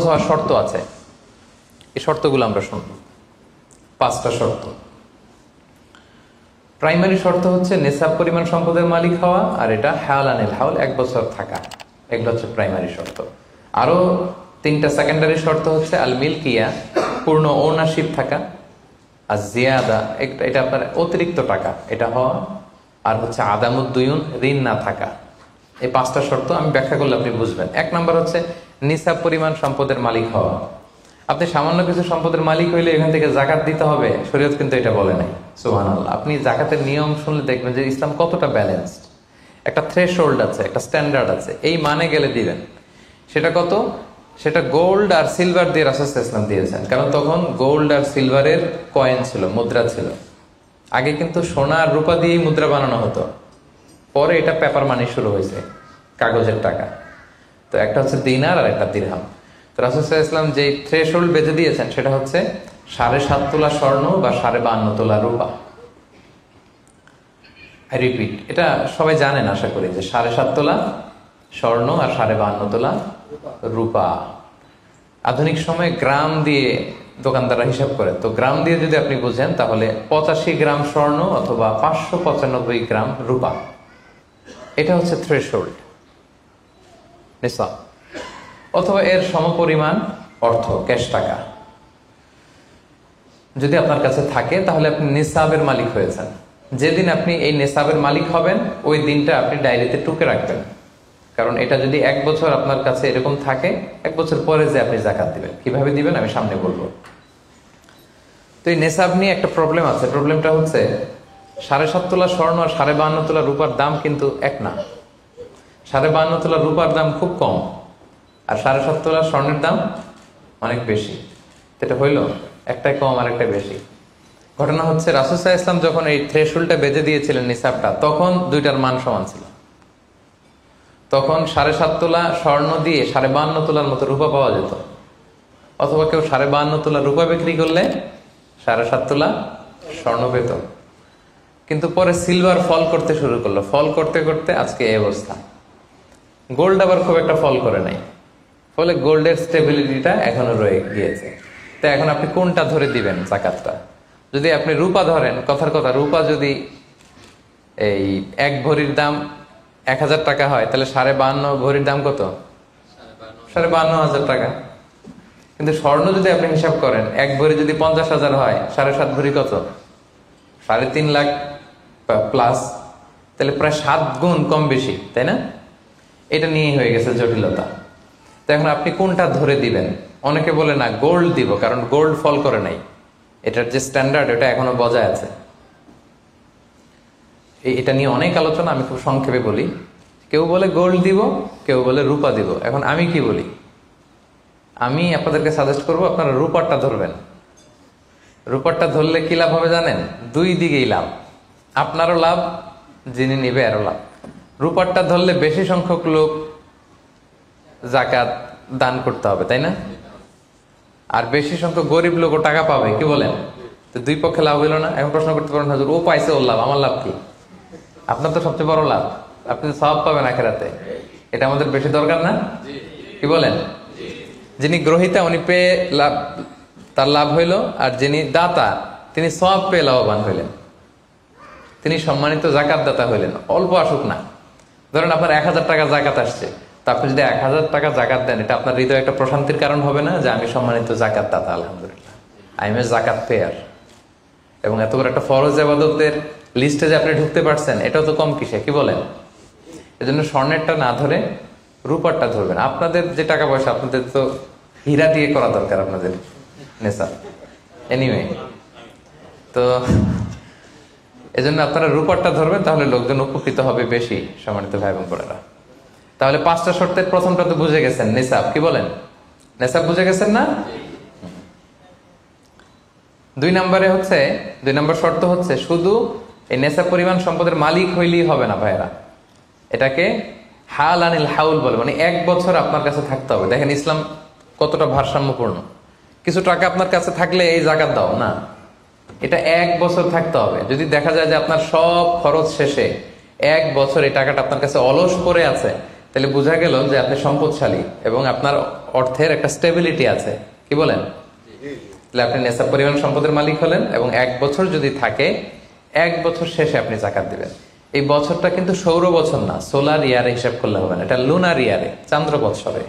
হওয়ার শর্ত আছে, এই শর্তগুলো আমরা শুনব। 5টা শর্ত। প্রাইমারি শর্ত হচ্ছে নেসাব পরিমাণ সম্পদের মালিক হওয়া, আর এটা হাওলানিল হাউল 1 বছর থাকা, এগুলো হচ্ছে প্রাইমারি শর্ত। আরো 3টা সেকেন্ডারি শর্ত হচ্ছে আল মিলকিয়া, পূর্ণ ওনারশিপ থাকা, আর জিয়াদা, এটা আপনার অতিরিক্ত টাকা এটা হওয়া, আর হচ্ছে আদামুদ্দুয়ুন, ঋণ না থাকা। এই 5টা শর্ত আমি ব্যাখ্যা করলে আপনি বুঝবেন। 1 নম্বর হচ্ছে নিসাব পরিমাণ সম্পদের মালিক হওয়া। আপনি সামান্য কিছু সম্পদের মালিক হইলে এখান থেকে জাকাত দিতে হবে, শরীয়ত কিন্তু এটা বলে নাই। সুবহানাল্লাহ। আপনি জাকাতের নিয়ম শুনলে দেখবেন যে ইসলাম কতটা ব্যালেন্সড। একটা থ্রেশহোল্ড আছে, একটা স্ট্যান্ডার্ড আছে, এই মানে গেলে দিবেন। সেটা কত? সেটা গোল্ড আর সিলভার দিয়ে রাসূল সাল্লাল্লাহু আলাইহি ওয়াসাল্লাম দিয়েছেন, কারণ তখন গোল্ড আর সিলভারের কয়েন ছিল, মুদ্রা ছিল। আগে কিন্তু সোনা আর রূপা দিয়েই মুদ্রা বানানো হতো, পরে এটা পেপার মানি শুরু হয়েছে, কাগজের টাকা। তো একটা হচ্ছে দিনার আর একটা দিরহাম। তো রাসূল সাল্লাল্লাহু আলাইহি ওয়াসাল্লাম যে থ্রেশহোল্ড বেঁধে দিয়েছেন সেটা হচ্ছে 7.5 তোলা স্বর্ণ বা 52.5 তোলা রূপা। আই রিপিট, এটা সবাই জানেন আশা করি, যে 7.5 তোলা স্বর্ণ আর 52.5 তোলা রূপা। আধুনিক সময়ে গ্রাম দিয়ে দোকানদাররা হিসাব করে, তো গ্রাম দিয়ে যদি আপনি বুঝেন তাহলে 85 গ্রাম স্বর্ণ অথবা 595 গ্রাম রূপা, এটা হচ্ছে থ্রেশহোল্ড নিসাব, অথবা এর সমপরিমাণ অর্থ, ক্যাশ টাকা যদি আপনার কাছে থাকে, তাহলে আপনি নিসাবের মালিক হয়েছেন। যেদিন আপনি এই নিসাবের মালিক হবেন ওই দিনটা আপনি ডায়েরিতে টুকে রাখবেন, কারণ এটা যদি 1 বছর আপনার কাছে এরকম থাকে, 1 বছর পরে যে আপনি জাকাত দিবেন, কিভাবে দিবেন আমি সামনে বলবো। তো এই নেসাব নিয়ে একটা প্রবলেম আছে। প্রবলেমটা হচ্ছে 7.5 তোলা স্বর্ণ আর 52.5 তোলা রূপার দাম কিন্তু এক না। 52.5 তোলা রূপার দাম খুব কম, আর 7.5 তোলা স্বর্ণের দাম অনেক বেশি। এটা হইল একটাই কম আর একটা বেশি। ঘটনা হচ্ছে রাসূল সাল্লাল্লাহু আলাইহি ওয়াসাল্লাম যখন এই থ্রেশহোল্ডটা বেঁধে দিয়েছিলেন নিসাবটা, তখন দুইটার মান সমান ছিল। তখন 7.5 তোলা স্বর্ণ দিয়ে 52.5 তোলার মতো রূপা পাওয়া যেত, অথবা কেউ 52.5 তোলা রূপা বিক্রি করলে 7.5 তোলা স্বর্ণ পেত। কিন্তু পরে সিলভার ফল করতে শুরু করলো, ফল করতে করতে আজকে এই অবস্থা। গোল্ড আবার খুব একটা ফল করে নাই, ফলে গোল্ডের স্টেবিলিটিটা এখনো রয়ে গিয়েছে। তো এখন আপনি কোনটা ধরে দিবেন জাকাতটা? যদি আপনি রূপা ধরেন, কথার কথা, রূপা যদি এই 1 ভরির দাম 1000 টাকা হয়, তাহলে 52.5 ভরির দাম কত? 52,500 টাকা। কিন্তু স্বর্ণ যদি আপনি হিসাব করেন, 1 ভরি যদি 50,000 হয়, 7.5 ভরি কত? 3.5 লাখ প্লাস, তাহলে প্রায় 7 গুণ কম বেশি, তাই না? এটা নিয়েই হয়ে গেছে জটিলতা। তো এখন আপনি কোনটা ধরে দিবেন? অনেকে বলে না গোল্ড দিব, কারণ গোল্ড ফল করে নাই, এটার যে স্ট্যান্ডার্ড এটা এখনো বজায় আছে। এটা নিয়ে অনেক আলোচনা, আমি খুব সংক্ষেপে বলি। কেউ বলে গোল্ড দিব, কেউ বলে রূপা দিব। এখন আমি কি বলি? আমি আপনাদেরকে সাজেস্ট করবো আপনারা রূপারটা ধরবেন। রূপারটা ধরলে কি লাভ হবে জানেন? 2 দিকেই লাভ, আপনারও লাভ, যিনি নিবে আরো লাভ। রূপারটা ধরলে বেশি সংখ্যক লোক জাকাত দান করতে হবে, তাই না? আর বেশি সংখ্যক গরিব লোকও টাকা পাবে, কি বলেন? তো 2 পক্ষে লাভ হইল না। এখন প্রশ্ন করতে পারেন, হুজুর ও পাইছে ওর লাভ, আমার লাভ কি? আপনার তো সবচেয়ে বড় লাভ, আপনি সওয়াব পাবেন আখিরাতে। এটা আমাদের বেশি দরকার না? কি বলেন? যিনি গ্রহীতা উনি পেয়ে লাভ, তার লাভ হইল, আর যিনি দাতা তিনি সওয়াব পেয়ে লাভবান হইলেন, তিনি সম্মানিত জাকাত দাতা হইলেন। অল্প আসুক না, ধরেন আপনার 1000 টাকা জাকাত আসছে, তা আপনি যদি 1000 টাকা জাকাত দেন, এটা আপনার হৃদয়ে একটা প্রশান্তির কারণ হবে না যে আমি সম্মানিত জাকাত দাতা, আলহামদুলিল্লাহ, আই এম এ জাকাত পেয়ার। এবং এত বড় একটা ফরজ ইবাদতের লিস্টে যে আপনি ঢুকতে পারছেন, এটাও তো কম কিসে, কি বলেন? এজন্য স্বর্ণেরটা না ধরে রূপারটা ধরবেন। আপনাদের যে টাকা পয়সা, আপনাদের তো হীরা দিয়ে করা দরকার আপনাদের নেশা। এনিওয়ে, তো এজন্য আপনারা রূপারটা ধরবেন, তাহলে লোকজন উপকৃত হবে বেশি, সম্মানিত ভাই এবং বোনেরা। তাহলে 5টা শর্তের প্রথমটা তো বুঝে গেছেন, নিসাব। কি বলেন? নিসাব বুঝে গেছেন না? 2 নম্বর শর্ত হচ্ছে শুধু এই নেসাব পরিমাণ সম্পদের মালিক হইলেই হবে না ভাইরা, এটাকে হাওলানিল হাউল বলে, মানে 1 বছর আপনার কাছে থাকতে হবে। দেখেন ইসলাম কতটা ভারসাম্যপূর্ণ। কিছু টাকা আপনার কাছে থাকলে এই জাকাত দাও না, এটা 1 বছর থাকতে হবে। যদি দেখা যায় যে আপনার সব খরচ শেষে 1 বছর এই টাকাটা আপনার কাছে অলস পড়ে আছে, তাহলে বোঝা গেল যে আপনি সম্পদশালী এবং আপনার অর্থের একটা স্টেবিলিটি আছে। কি বলেন? তাহলে আপনি নেশাব পরিমাণ সম্পদের মালিক হলেন এবং 1 বছর যদি থাকে 1 বছর শেষে আপনি জাকাত দিবেন। এই বছরটা কিন্তু সৌর বছর না, সোলার ইয়ারে হিসাব করলে হবে না, এটা লুনার ইয়ারে, চান্দ্র বছরে।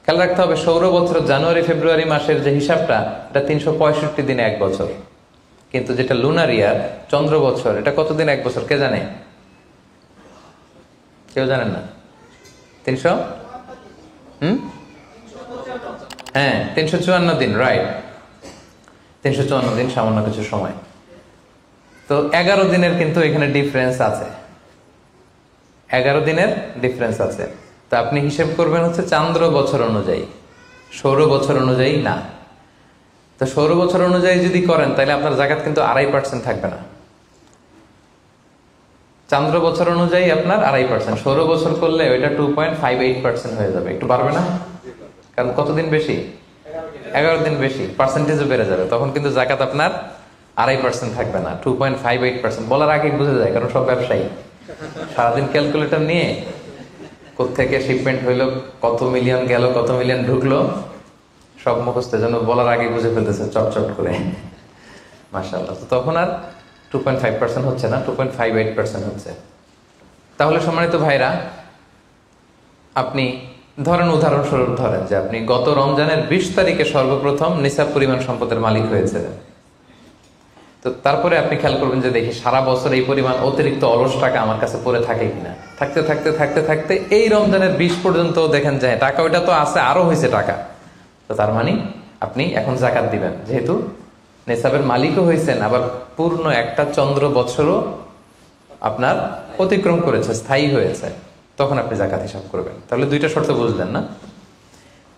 খেয়াল রাখতে হবে সৌর বছর জানুয়ারি ফেব্রুয়ারি মাসের যে হিসাবটা এটা 365 দিনে 1 বছর, কিন্তু যেটা লুনার ইয়ার চন্দ্র বছর এটা কতদিন 1 বছর কে জানে? কেউ জানেন না? 300 হ্যাঁ 354 দিন, রাইট, 354 দিন, সামান্য কিছু সময়। তো 11 দিনের কিন্তু এখানে ডিফারেন্স আছে, 11 দিনের ডিফারেন্স আছে। তো আপনি হিসেব করবেন হচ্ছে চান্দ্র বছর অনুযায়ী, সৌর বছর অনুযায়ী না। তো সৌর বছর অনুযায়ী যদি করেন তাহলে আপনার জাকাত কিন্তু 2.5% থাকবে না। চান্দ্র বছর অনুযায়ী আপনার 2.5%, সৌর বছর করলে ওইটা 2.58% হয়ে যাবে। একটু বাড়বে না? কারণ কতদিন বেশি? 11 দিন বেশি, পার্সেন্টেজও বেড়ে যাবে। তখন কিন্তু জাকাত আপনার 2.5% থাকবে না, 2.58%। বলার আগে বুঝে যায়, কারণ সব ব্যবসায়ী সারাদিন ক্যালকুলেটর নিয়ে কোত্থেকে শিপমেন্ট হইলো, কত মিলিয়ন গেল, কত মিলিয়ন ঢুকলো, সব মুখস্থ, যেন বলার আগে বুঝে ফেলতেছে চটচট করে, মাশাআল্লাহ। তো তখন আর 2.5% হচ্ছে না, 2.58% হচ্ছে। তাহলে সম্মানিত ভাইরা, আপনি ধরেন, উদাহরণস্বরূপ ধরেন যে আপনি গত রমজানের 20 তারিখে সর্বপ্রথম নিসাব পরিমাণ সম্পদের মালিক হয়েছিলেন। তো তারপরে আপনি খেয়াল করবেন যে দেখি সারা বছর এই পরিমাণ অতিরিক্ত অলস টাকা আমার কাছে পড়ে থাকে কিনা। থাকতে থাকতে থাকতে থাকতে এই রমজানের 20 পর্যন্ত দেখেন যায় টাকা ওইটা তো আছে, আরো হয়েছে টাকা। তো তার মানে আপনি এখন জাকাত দিবেন, যেহেতু নিসাবের মালিকও হয়েছেন, আবার পূর্ণ একটা চন্দ্র বছরও আপনার অতিক্রম করেছে, স্থায়ী হয়েছে, তখন আপনি জাকাত হিসাব করবেন। তাহলে 2টা শর্ত বুঝলেন না?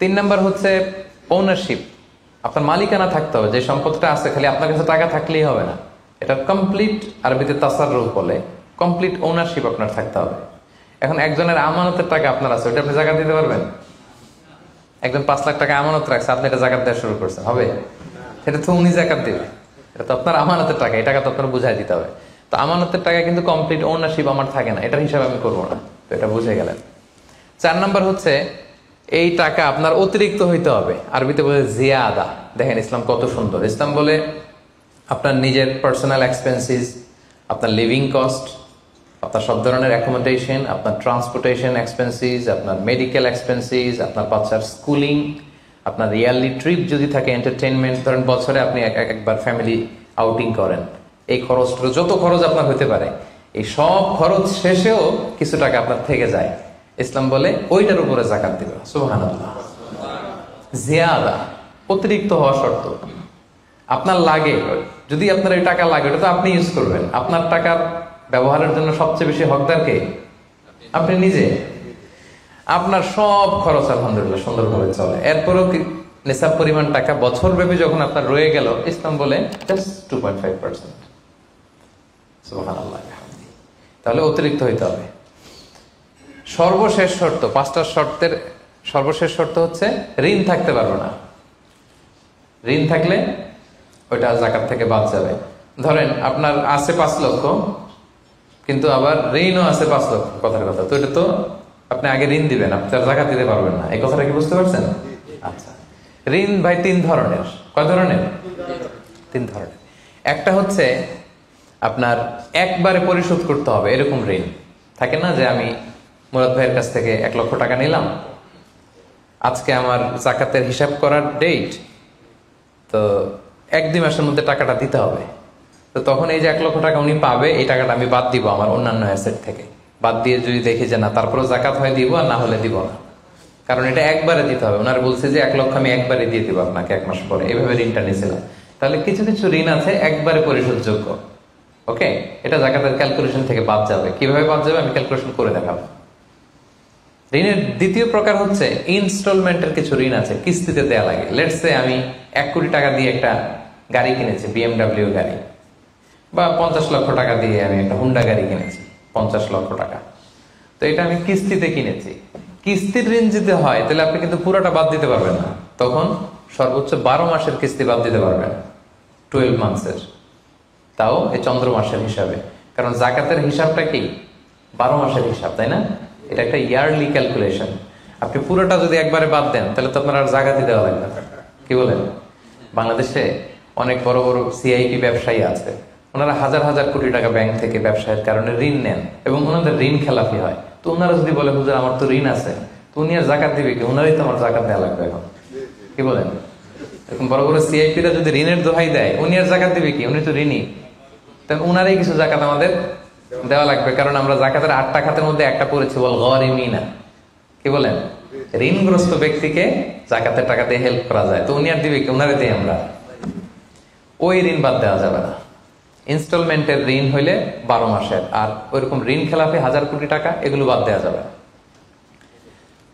3 নাম্বার হচ্ছে ওনারশিপ। আপনার মালিকানা থাকতে হবে, যে সম্পদটা আছে খালি আপনার কাছে টাকা থাকলেই হবে না, এটা কমপ্লিট, আরবিতে তাসাররুফ বলে, কমপ্লিট ওনারশিপ আপনার থাকতে হবে। এখন একজনের আমানতের টাকা আপনার আছে, ওটা আপনি জাকাত দিতে পারবেন? একজন 5 লাখ টাকা আমানত রাখছে, আপনি এটা জাকাত দেওয়া শুরু করছেন, হবে? সেটা তো উনি জাকাত দিবে, এটা তো আপনার আমানতের টাকা, এই টাকা তো আপনার বুঝাই দিতে হবে। তো আমানতের টাকা কিন্তু কমপ্লিট ওনারশিপ আমার থাকে না, এটার হিসাব আমি করবো না। তো এটা বুঝে গেলেন। 4 নাম্বার হচ্ছে এই টাকা আপনার অতিরিক্ত হইতে হবে, আরবিতে বলে জিয়াদা। দেখেন ইসলাম কত সুন্দর। ইসলাম বলে আপনার নিজের পার্সোনাল এক্সপেন্সিস, আপনার লিভিং কস্ট, আপনার সব ধরনের অ্যাকোমোডেশন, আপনার ট্রান্সপোর্টেশন এক্সপেন্সিস, আপনার মেডিকেল এক্সপেন্সিস, আপনার বাচ্চার স্কুলিং, আপনার ইয়ারলি ট্রিপ যদি থাকে, এন্টারটেনমেন্ট, ধরেন বছরে আপনি একবার ফ্যামিলি আউটিং করেন, এই খরচটা, যত খরচ আপনার হতে পারে, এই সব খরচ শেষেও কিছু টাকা আপনার থেকে যায়, ইসলাম বলে ওইটার উপরে জাকাত দিবে। সুবহানাল্লাহ। জিয়াদা, অতিরিক্ত হওয়া শর্ত। আপনার লাগে, যদি আপনার এই টাকা লাগে, ওটা তো আপনি ইউজ করবেন। আপনার টাকার ব্যবহারের জন্য সবচেয়ে বেশি হকদার কে? আপনি নিজে। আপনার সব খরচ আলহামদুলিল্লাহ সুন্দরভাবে চলে, এরপরেও নিসাব পরিমাণ টাকা বছর ব্যাপী যখন আপনার রয়ে গেল, ইসলাম বলে জাস্ট 2.5%। সুবহানাল্লাহ। তাহলে অতিরিক্ত হইতে হবে। সর্বশেষ শর্ত, 5টা শর্তের সর্বশেষ শর্ত হচ্ছে ঋণ থাকতে পারবে না। ঋণ থাকলে ওইটা জাকাত থেকে বাদ যাবে। ধরেন আপনার আছে 5 লক্ষ, কিন্তু আবার ঋণও আছে 5 লক্ষ, কথার কথা, তো এটা তো আপনি আগে ঋণ দিবেন, আপনি তার জাকাত দিতে পারবেন না। এই কথাটা কি বুঝতে পারছেন? আচ্ছা, ঋণ ভাই 3 ধরনের। কয় ধরনের? 3 ধরনের। একটা হচ্ছে আপনার একবারে পরিশোধ করতে হবে, এরকম ঋণ থাকে না, যে আমি মুরাদ ভাইয়ের কাছ থেকে 1 লক্ষ টাকা নিলাম, আজকে আমার জাকাতের হিসাব করার ডেট, তো 1-2 মাসের মধ্যে টাকাটা দিতে হবে। তো তখন এই যে 1 লক্ষ টাকা উনি পাবে, এই টাকাটা আমি বাদ দিব আমার অন্যান্য অ্যাসেট থেকে। বাদ দিয়ে যদি দেখি যে না, তারপরে জাকাত হয় দিব, আর না হলে দিব না, কারণ এটা একবারে দিতে হবে। ওনারা বলছে যে 1 লক্ষ আমি একবারে দিয়ে দিব আপনাকে 1 মাস পরে, এইভাবে ঋণটা নিয়েছিলাম। তাহলে কিছু কিছু ঋণ আছে একবারে পরিশোধযোগ্য, ওকে, এটা জাকাতের ক্যালকুলেশন থেকে বাদ যাবে। কিভাবে বাদ যাবে আমি ক্যালকুলেশন করে দেখাবো। ঋণের দ্বিতীয় প্রকার হচ্ছে ইনস্টলমেন্টের কিছু ঋণ আছে, কিস্তিতে দেয়া লাগে। লেটস সে আমি 1 কোটি টাকা দিয়ে একটা গাড়ি কিনেছি, BMW গাড়ি, বা 50 লক্ষ টাকা দিয়ে আমি একটা হুন্ডা গাড়ি কিনেছি, 50 লক্ষ টাকা। তো এটা আমি কিস্তিতে কিনেছি। কিস্তির ঋণ যদি হয় তাহলে আপনি কিন্তু পুরোটা বাদ দিতে পারবেন না, তখন সর্বোচ্চ 12 মাসের কিস্তি বাদ দিতে পারবেন, 12 মান্থসের, তাও এই চন্দ্র মাসের হিসাবে। কারণ জাকাতের হিসাবটা কি 12 মাসের হিসাব, তাই না? এটা একটা ইয়ারলি ক্যালকুলেশন। আপনি পুরোটা যদি একবারে বাদ দেন তাহলে তো আপনার আর জাকাতই দেওয়া লাগবে না। কি বলেন? বাংলাদেশে অনেক বড় বড় সিআইপি ব্যবসায়ী আছে, ওনারা হাজার হাজার কোটি টাকা ব্যাংক থেকে ব্যবসায়ের কারণে ঋণ নেন এবং ওনাদের ঋণ খেলাপি হয়। তো ওনারা যদি বলে হুজুর আমার তো ঋণ আছে, তো উনি আর জাকাত দিবে কি? ওনারাই তো আমার জাকাত দেওয়া লাগবে এখন। কি বলেন? এরকম বড় বড় সিআইপিরা যদি ঋণের দোহাই দেয়, উনি আর জাকাত দিবে কি? উনি তো ঋণী। তাহলে উনারই কিছু জাকাত আমাদের দেওয়া লাগবে, কারণ আমরা জাকাতের 8টা খাতের মধ্যে একটা পড়েছি, বল গরিমিনা। কি বলেন? ঋণগ্রস্ত ব্যক্তিকে জাকাতের টাকা দিয়ে হেল্প করা যায়, তো উনি আর দিবে কি? উনারে দিই আমরা। ওই ঋণ বাদ দেওয়া যাবে না। ইনস্টলমেন্টের ঋণ হইলে 12 মাসের, আর ওইরকম ঋণ খেলাপি 1000 কোটি টাকা, এগুলো বাদ দেওয়া যাবে।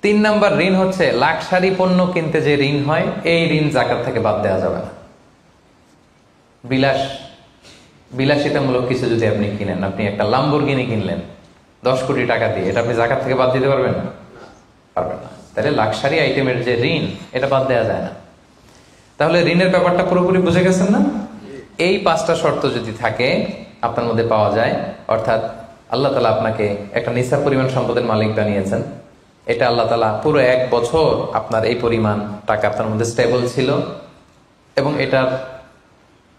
3 নাম্বার ঋণ হচ্ছে লাক্সারি পণ্য কিনতে যে ঋণ হয়, এই ঋণ জাকাত থেকে বাদ দেওয়া যাবে না। বিলাসিতামূলক কিছু যদি আপনি কিনেন, আপনি একটা লাম্বরগিনি কিনলেন 10 কোটি টাকা দিয়ে, এটা আপনি জাকাত থেকে বাদ দিতে পারবেন? পারবেন না। তাহলে লাক্সারি আইটেমের যে ঋণ, এটা বাদ দেওয়া যায় না। তাহলে ঋণের ব্যাপারটা পুরোপুরি বুঝে গেছেন না? এই 5টা শর্ত যদি থাকে আপনার মধ্যে পাওয়া যায়, অর্থাৎ আল্লাহ তাআলা আপনাকে একটা নিসাব পরিমাণ সম্পদের মালিক বানিয়েছেন, এটা আল্লাহ তাআলা পুরো 1 বছর আপনার এই পরিমাণ টাকা আপনার মধ্যে স্টেবল ছিল এবং এটার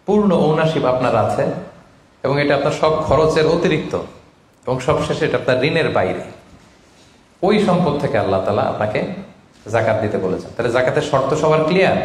পূর্ণ ওনারশিপ আপনার আছে, এবং এটা আপনার সব খরচের অতিরিক্ত, এবং সবশেষে এটা আপনার ঋণের বাইরে। ওই সম্পদ থেকে আল্লাহ তাআলা আপনাকে জাকাত দিতে বলেছেন। তাহলে জাকাতের শর্ত সবার ক্লিয়ার?